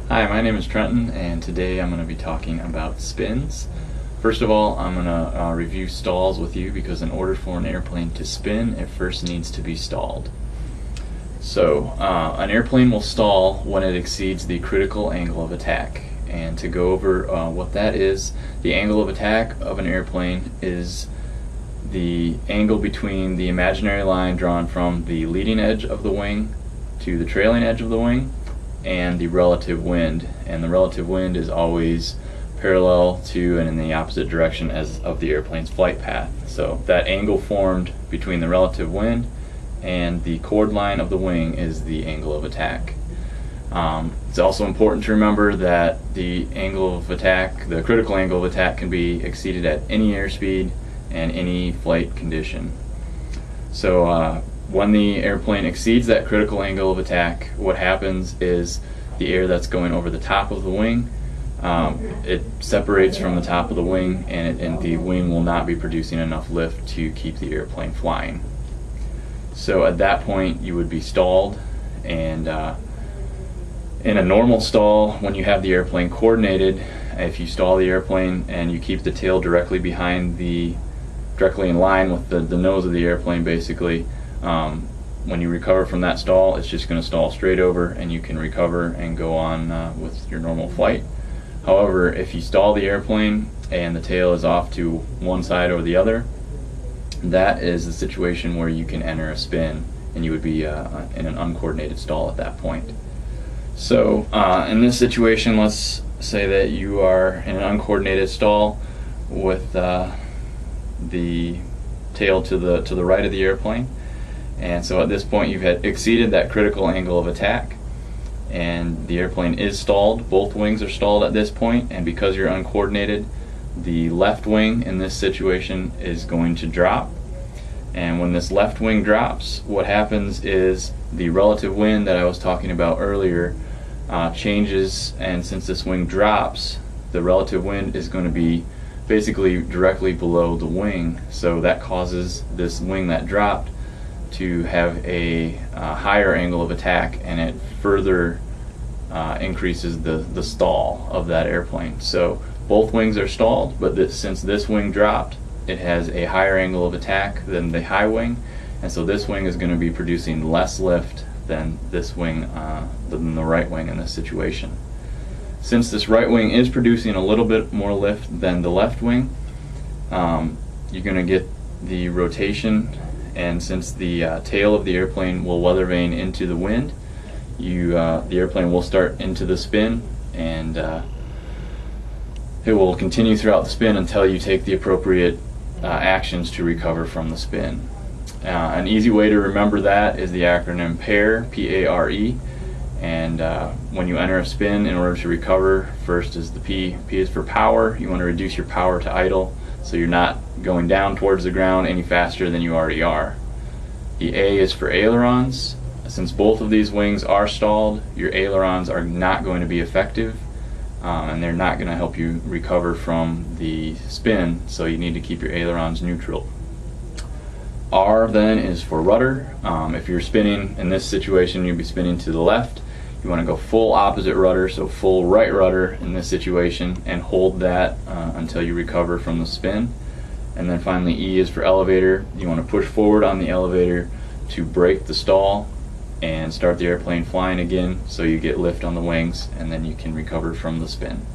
Hi, my name is Trenton, and today I'm going to be talking about spins. First of all, I'm going to review stalls with you because in order for an airplane to spin, it first needs to be stalled. So, an airplane will stall when it exceeds the critical angle of attack. And to go over what that is, the angle of attack of an airplane is the angle between the imaginary line drawn from the leading edge of the wing to the trailing edge of the wing and the relative wind. And the relative wind is always parallel to and in the opposite direction as of the airplane's flight path. So that angle formed between the relative wind and the chord line of the wing is the angle of attack. It's also important to remember that the angle of attack, the critical angle of attack, can be exceeded at any airspeed and any flight condition. So when the airplane exceeds that critical angle of attack, what happens is the air that's going over the top of the wing, it separates from the top of the wing, and the wing will not be producing enough lift to keep the airplane flying. So at that point you would be stalled, and in a normal stall, when you have the airplane coordinated, if you stall the airplane and you keep the tail directly in line with the nose of the airplane, basically, when you recover from that stall, it's just going to stall straight over and you can recover and go on with your normal flight. However, if you stall the airplane and the tail is off to one side or the other, that is the situation where you can enter a spin and you would be in an uncoordinated stall at that point. So in this situation, let's say that you are in an uncoordinated stall with the tail to the right of the airplane, and so at this point you've exceeded that critical angle of attack and the airplane is stalled. Both wings are stalled at this point, and because you're uncoordinated, the left wing in this situation is going to drop. And when this left wing drops, what happens is the relative wind that I was talking about earlier changes, and since this wing drops, the relative wind is going to be basically directly below the wing, so that causes this wing that dropped to have a higher angle of attack, and it further increases the stall of that airplane. So both wings are stalled, but since this wing dropped, it has a higher angle of attack than the high wing, and so this wing is going to be producing less lift than this wing, than the right wing in this situation. Since this right wing is producing a little bit more lift than the left wing, you're going to get the rotation, and since the tail of the airplane will weather vane into the wind, the airplane will start into the spin, and it will continue throughout the spin until you take the appropriate actions to recover from the spin. An easy way to remember that is the acronym PARE, P-A-R-E. And when you enter a spin, in order to recover, first is the P. P is for power. You want to reduce your power to idle, so you're not going down towards the ground any faster than you already are. The A is for ailerons. Since both of these wings are stalled, your ailerons are not going to be effective, and they're not going to help you recover from the spin, so you need to keep your ailerons neutral. R then is for rudder. If you're spinning in this situation, you'd be spinning to the left. You want to go full opposite rudder, so full right rudder in this situation, and hold that until you recover from the spin. And then finally E is for elevator. You want to push forward on the elevator to break the stall and start the airplane flying again, so you get lift on the wings, and then you can recover from the spin.